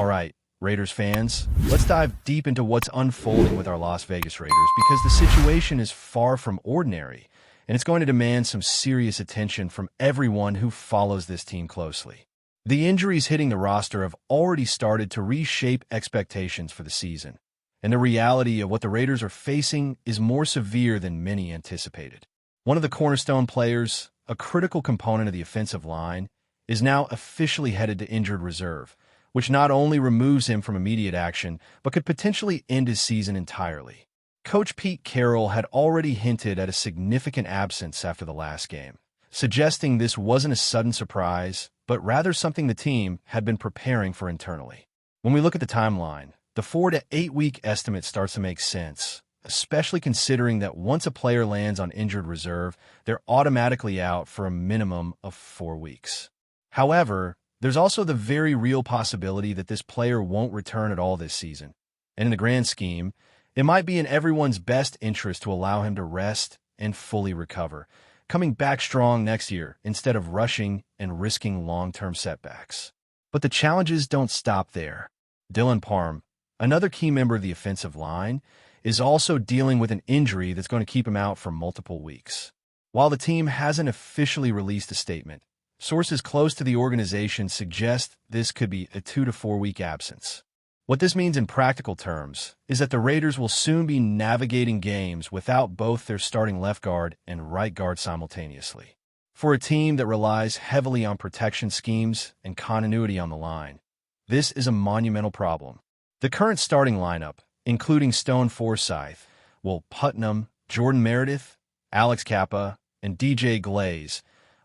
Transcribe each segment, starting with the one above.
right, Raiders fans, let's dive deep into what's unfolding with our Las Vegas Raiders because the situation is far from ordinary, and it's going to demand some serious attention from everyone who follows this team closely. The injuries hitting the roster have already started to reshape expectations for the season, and the reality of what the Raiders are facing is more severe than many anticipated. One of the cornerstone players, a critical component of the offensive line, is now officially headed to injured reserve, which not only removes him from immediate action, but could potentially end his season entirely. Coach Pete Carroll had already hinted at a significant absence after the last game, suggesting this wasn't a sudden surprise, but rather something the team had been preparing for internally. When we look at the timeline, the 4 to 8 week estimate starts to make sense, especially considering that once a player lands on injured reserve, they're automatically out for a minimum of 4 weeks. However, there's also the very real possibility that this player won't return at all this season. And in the grand scheme, it might be in everyone's best interest to allow him to rest and fully recover, coming back strong next year instead of rushing and risking long-term setbacks. But the challenges don't stop there. Dylan Parham, another key member of the offensive line, is also dealing with an injury that's going to keep him out for multiple weeks. While the team hasn't officially released a statement, sources close to the organization suggest this could be a 2 to 4 week absence. What this means in practical terms is that the Raiders will soon be navigating games without both their starting left guard and right guard simultaneously. For a team that relies heavily on protection schemes and continuity on the line, this is a monumental problem. The current starting lineup, including Stone Forsythe, Will Putnam, Jordan Meredith, Alex Kappa, and DJ Glaze,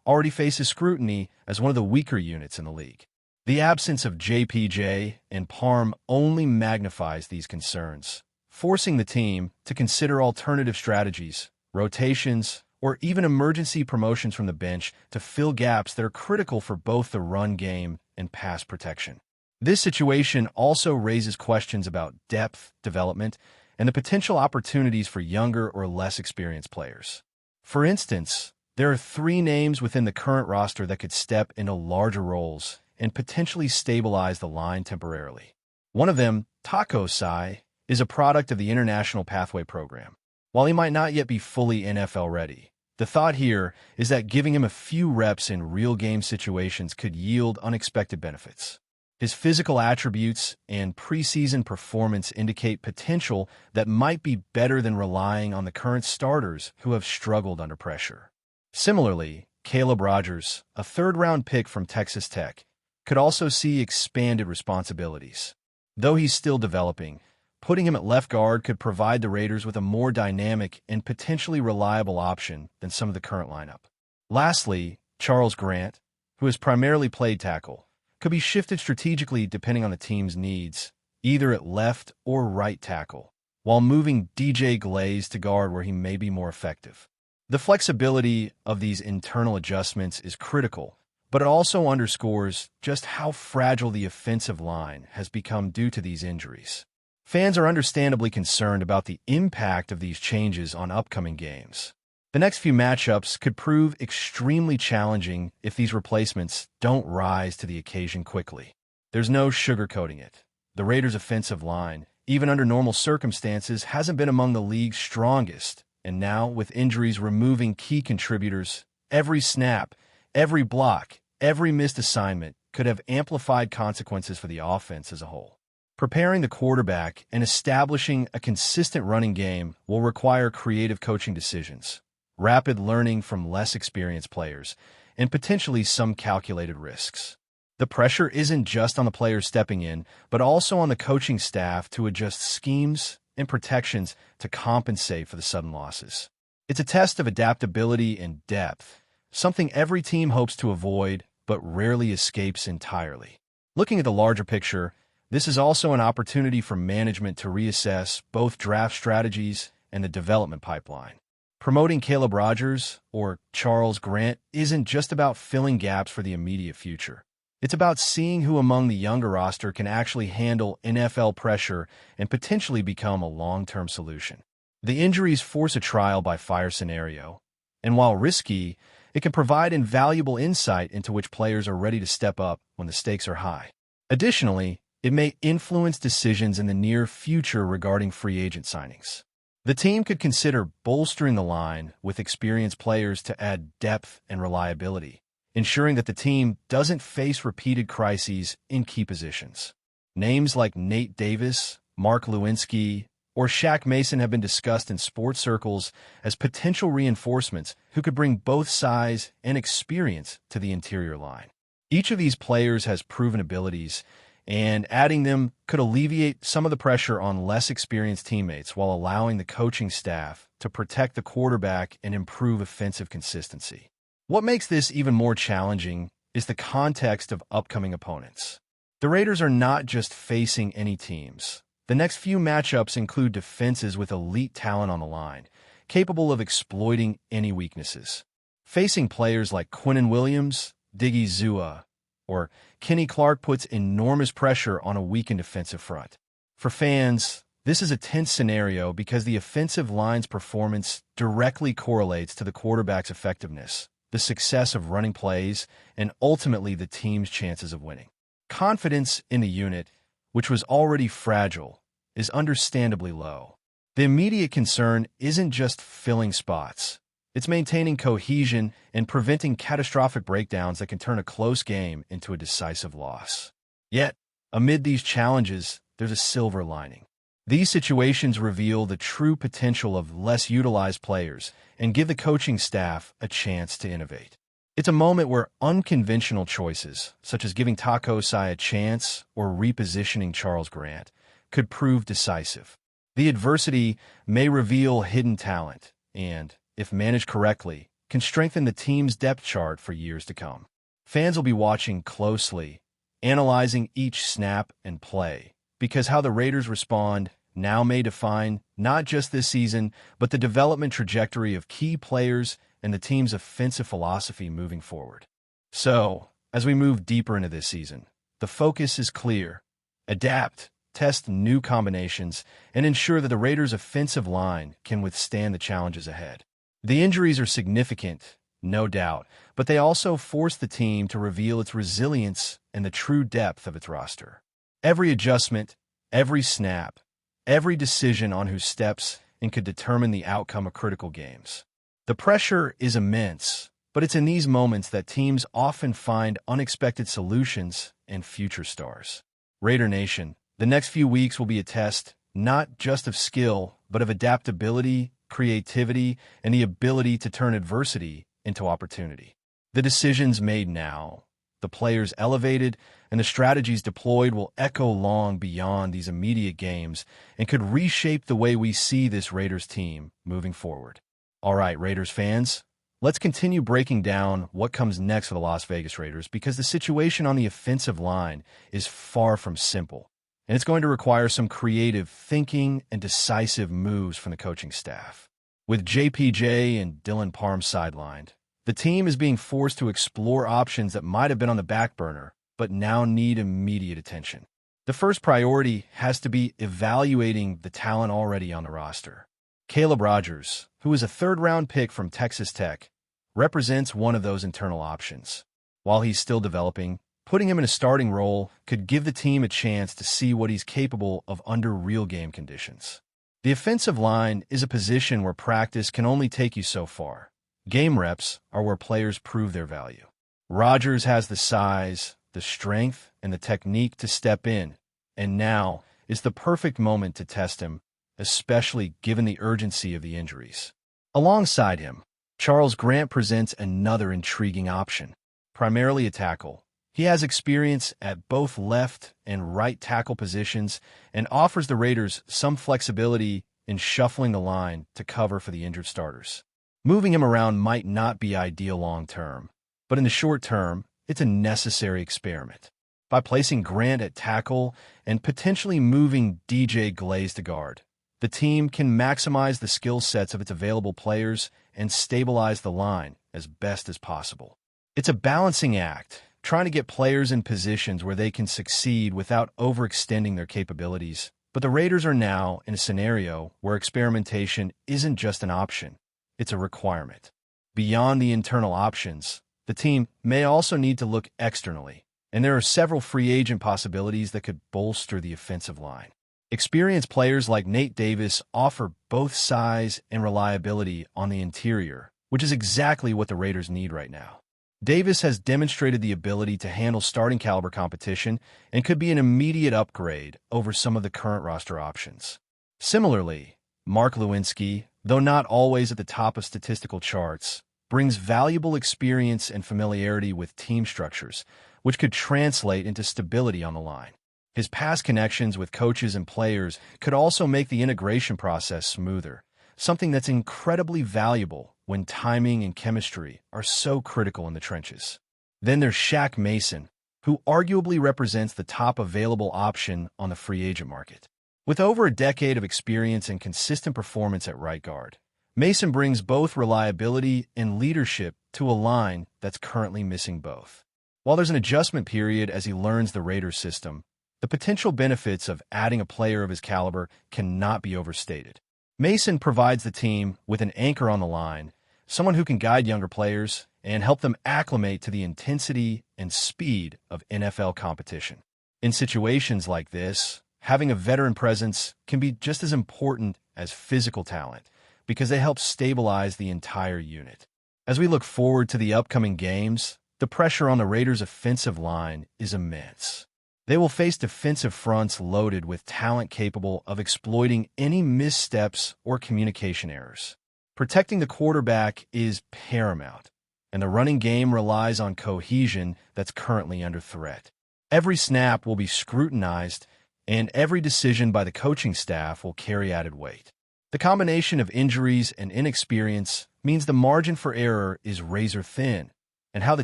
already faces scrutiny as one of the weaker units in the league. The absence of JPJ and Parham only magnifies these concerns, forcing the team to consider alternative strategies, rotations, or even emergency promotions from the bench to fill gaps that are critical for both the run game and pass protection. This situation also raises questions about depth, development, and the potential opportunities for younger or less experienced players. For instance, there are 3 names within the current roster that could step into larger roles and potentially stabilize the line temporarily. One of them, Taco Sai, is a product of the International Pathway Program. While he might not yet be fully NFL ready, the thought here is that giving him a few reps in real game situations could yield unexpected benefits. His physical attributes and preseason performance indicate potential that might be better than relying on the current starters who have struggled under pressure. Similarly, Caleb Rogers, a third-round pick from Texas Tech, could also see expanded responsibilities. Though he's still developing, putting him at left guard could provide the Raiders with a more dynamic and potentially reliable option than some of the current lineup. Lastly, Charles Grant, who has primarily played tackle, could be shifted strategically depending on the team's needs, either at left or right tackle, while moving DJ Glaze to guard where he may be more effective. The flexibility of these internal adjustments is critical, but it also underscores just how fragile the offensive line has become due to these injuries. Fans are understandably concerned about the impact of these changes on upcoming games. The next few matchups could prove extremely challenging if these replacements don't rise to the occasion quickly. There's no sugarcoating it. The Raiders' offensive line, even under normal circumstances, hasn't been among the league's strongest. And now, with injuries removing key contributors, every snap, every block, every missed assignment could have amplified consequences for the offense as a whole. Preparing the quarterback and establishing a consistent running game will require creative coaching decisions, rapid learning from less experienced players, and potentially some calculated risks. The pressure isn't just on the players stepping in, but also on the coaching staff to adjust schemes and protections to compensate for the sudden losses. It's a test of adaptability and depth, something every team hopes to avoid but rarely escapes entirely. Looking at the larger picture, this is also an opportunity for management to reassess both draft strategies and the development pipeline. Promoting Caleb Rogers or Charles Grant isn't just about filling gaps for the immediate future. It's about seeing who among the younger roster can actually handle NFL pressure and potentially become a long-term solution. The injuries force a trial by fire scenario, and while risky, it can provide invaluable insight into which players are ready to step up when the stakes are high. Additionally, It may influence decisions in the near future regarding free agent signings. The team could consider bolstering the line with experienced players to add depth and reliability, ensuring that the team doesn't face repeated crises in key positions. Names like Nate Davis, Mark Lewinsky, or Shaq Mason have been discussed in sports circles as potential reinforcements who could bring both size and experience to the interior line. Each of these players has proven abilities, and adding them could alleviate some of the pressure on less experienced teammates while allowing the coaching staff to protect the quarterback and improve offensive consistency. What makes this even more challenging is the context of upcoming opponents. The Raiders are not just facing any teams. The next few matchups include defenses with elite talent on the line, capable of exploiting any weaknesses. Facing players like Quinnen Williams, Diggy Zua, or Kenny Clark puts enormous pressure on a weakened defensive front. For fans, this is a tense scenario because the offensive line's performance directly correlates to the quarterback's effectiveness, the success of running plays, and ultimately the team's chances of winning. Confidence in the unit, which was already fragile, is understandably low. The immediate concern isn't just filling spots. It's maintaining cohesion and preventing catastrophic breakdowns that can turn a close game into a decisive loss. Yet, amid these challenges, there's a silver lining. These situations reveal the true potential of less utilized players and give the coaching staff a chance to innovate. It's a moment where unconventional choices, such as giving Taco Sai a chance or repositioning Charles Grant, could prove decisive. The adversity may reveal hidden talent and, if managed correctly, can strengthen the team's depth chart for years to come. Fans will be watching closely, analyzing each snap and play, because how the Raiders respond now may define not just this season, but the development trajectory of key players and the team's offensive philosophy moving forward. So, as we move deeper into this season, the focus is clear. Adapt, test new combinations, and ensure that the Raiders' offensive line can withstand the challenges ahead. The injuries are significant, no doubt, but they also force the team to reveal its resilience and the true depth of its roster. Every adjustment, every snap, every decision on who steps in could determine the outcome of critical games. The pressure is immense, but it's in these moments that teams often find unexpected solutions and future stars. Raider Nation, the next few weeks will be a test not just of skill, but of adaptability, creativity, and the ability to turn adversity into opportunity. The decisions made now, the players elevated, and the strategies deployed will echo long beyond these immediate games and could reshape the way we see this Raiders team moving forward. All right, Raiders fans, let's continue breaking down what comes next for the Las Vegas Raiders because the situation on the offensive line is far from simple, and it's going to require some creative thinking and decisive moves from the coaching staff. With JPJ and Dylan Parham sidelined, the team is being forced to explore options that might have been on the back burner, but now need immediate attention. The first priority has to be evaluating the talent already on the roster. Caleb Rogers, who is a third-round pick from Texas Tech, represents one of those internal options. While he's still developing, putting him in a starting role could give the team a chance to see what he's capable of under real game conditions. The offensive line is a position where practice can only take you so far. Game reps are where players prove their value. Rogers has the size, the strength, and the technique to step in, and now is the perfect moment to test him, especially given the urgency of the injuries. Alongside him, Charles Grant presents another intriguing option, primarily a tackle. He has experience at both left and right tackle positions and offers the Raiders some flexibility in shuffling the line to cover for the injured starters. Moving him around might not be ideal long-term, but in the short term, it's a necessary experiment. By placing Grant at tackle and potentially moving DJ Glaze to guard, the team can maximize the skill sets of its available players and stabilize the line as best as possible. It's a balancing act, trying to get players in positions where they can succeed without overextending their capabilities. But the Raiders are now in a scenario where experimentation isn't just an option, it's a requirement. Beyond the internal options, the team may also need to look externally. and there are several free agent possibilities that could bolster the offensive line. Experienced players like Nate Davis offer both size and reliability on the interior, which is exactly what the Raiders need right now. Davis has demonstrated the ability to handle starting caliber competition and could be an immediate upgrade over some of the current roster options. Similarly, Mark Lewinsky, though not always at the top of statistical charts, brings valuable experience and familiarity with team structures, which could translate into stability on the line. His past connections with coaches and players could also make the integration process smoother, something that's incredibly valuable when timing and chemistry are so critical in the trenches. Then there's Shaq Mason, who arguably represents the top available option on the free agent market. With over a decade of experience and consistent performance at right guard, Mason brings both reliability and leadership to a line that's currently missing both. While there's an adjustment period as he learns the Raiders system, the potential benefits of adding a player of his caliber cannot be overstated. Mason provides the team with an anchor on the line, someone who can guide younger players and help them acclimate to the intensity and speed of NFL competition. In situations like this, having a veteran presence can be just as important as physical talent because they help stabilize the entire unit. As we look forward to the upcoming games, the pressure on the Raiders' offensive line is immense. They will face defensive fronts loaded with talent capable of exploiting any missteps or communication errors. Protecting the quarterback is paramount, and the running game relies on cohesion that's currently under threat. Every snap will be scrutinized, and every decision by the coaching staff will carry added weight. The combination of injuries and inexperience means the margin for error is razor thin, and how the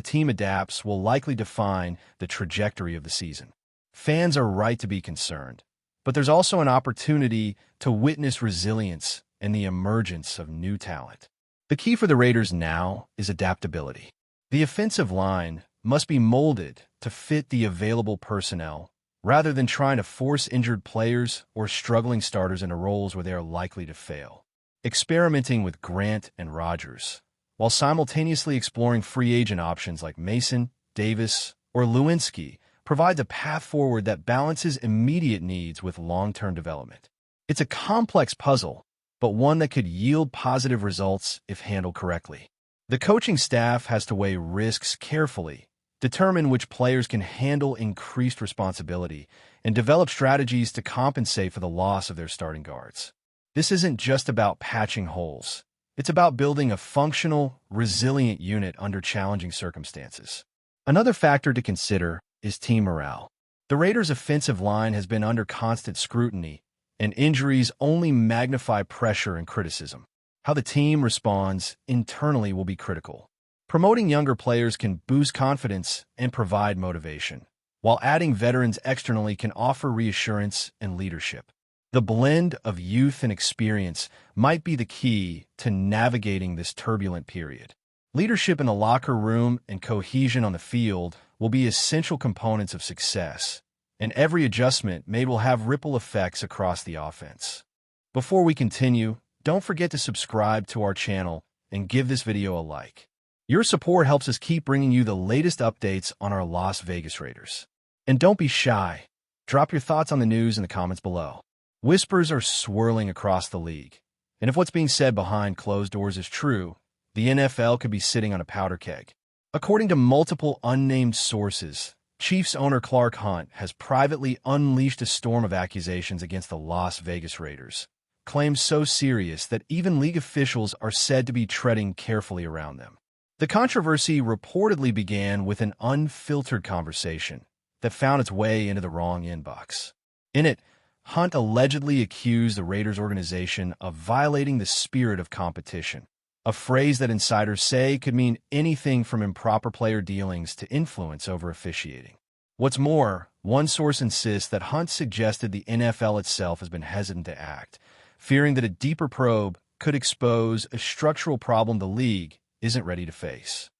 team adapts will likely define the trajectory of the season. Fans are right to be concerned, but there's also an opportunity to witness resilience and the emergence of new talent. The key for the Raiders now is adaptability. The offensive line must be molded to fit the available personnel rather than trying to force injured players or struggling starters into roles where they are likely to fail. Experimenting with Grant and Rodgers, while simultaneously exploring free agent options like Mason, Davis, or Lewinsky, provides a path forward that balances immediate needs with long-term development. It's a complex puzzle, but one that could yield positive results if handled correctly. The coaching staff has to weigh risks carefully, determine which players can handle increased responsibility, and develop strategies to compensate for the loss of their starting guards. This isn't just about patching holes. It's about building a functional, resilient unit under challenging circumstances. Another factor to consider is team morale. The Raiders' offensive line has been under constant scrutiny, and injuries only magnify pressure and criticism. How the team responds internally will be critical. Promoting younger players can boost confidence and provide motivation, while adding veterans externally can offer reassurance and leadership. The blend of youth and experience might be the key to navigating this turbulent period. Leadership in the locker room and cohesion on the field will be essential components of success, and every adjustment made will have ripple effects across the offense. Before we continue, don't forget to subscribe to our channel and give this video a like. Your support helps us keep bringing you the latest updates on our Las Vegas Raiders. And don't be shy. Drop your thoughts on the news in the comments below. Whispers are swirling across the league, and if what's being said behind closed doors is true, the NFL could be sitting on a powder keg. According to multiple unnamed sources, Chiefs owner Clark Hunt has privately unleashed a storm of accusations against the Las Vegas Raiders, claims so serious that even league officials are said to be treading carefully around them. The controversy reportedly began with an unfiltered conversation that found its way into the wrong inbox. In it, Hunt allegedly accused the Raiders organization of violating the spirit of competition, a phrase that insiders say could mean anything from improper player dealings to influence over officiating. What's more, one source insists that Hunt suggested the NFL itself has been hesitant to act, fearing that a deeper probe could expose a structural problem the league isn't ready to face.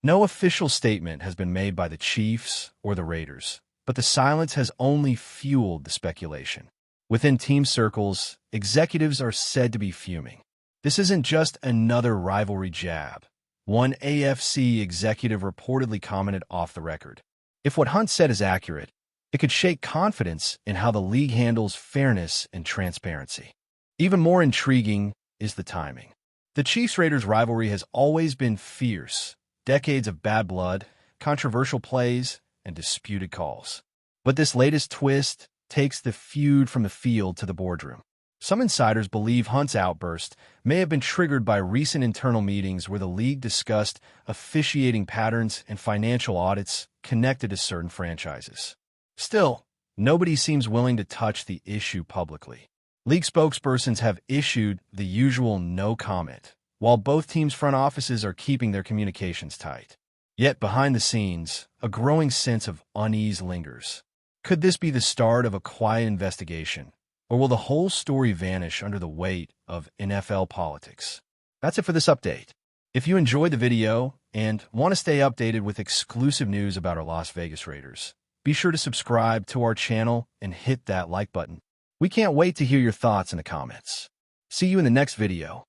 No official statement has been made by the Chiefs or the Raiders, but the silence has only fueled the speculation. Within team circles, executives are said to be fuming. This isn't just another rivalry jab. One AFC executive reportedly commented off the record, If what Hunt said is accurate, it could shake confidence in how the league handles fairness and transparency. Even more intriguing is the timing. The Chiefs-Raiders rivalry has always been fierce, decades of bad blood, controversial plays, and disputed calls. But this latest twist takes the feud from the field to the boardroom. Some insiders believe Hunt's outburst may have been triggered by recent internal meetings where the league discussed officiating patterns and financial audits connected to certain franchises. Still, nobody seems willing to touch the issue publicly. League spokespersons have issued the usual no comment, while both teams' front offices are keeping their communications tight. Yet behind the scenes, a growing sense of unease lingers. Could this be the start of a quiet investigation, or will the whole story vanish under the weight of NFL politics? That's it for this update. If you enjoyed the video and want to stay updated with exclusive news about our Las Vegas Raiders, be sure to subscribe to our channel and hit that like button. We can't wait to hear your thoughts in the comments. See you in the next video.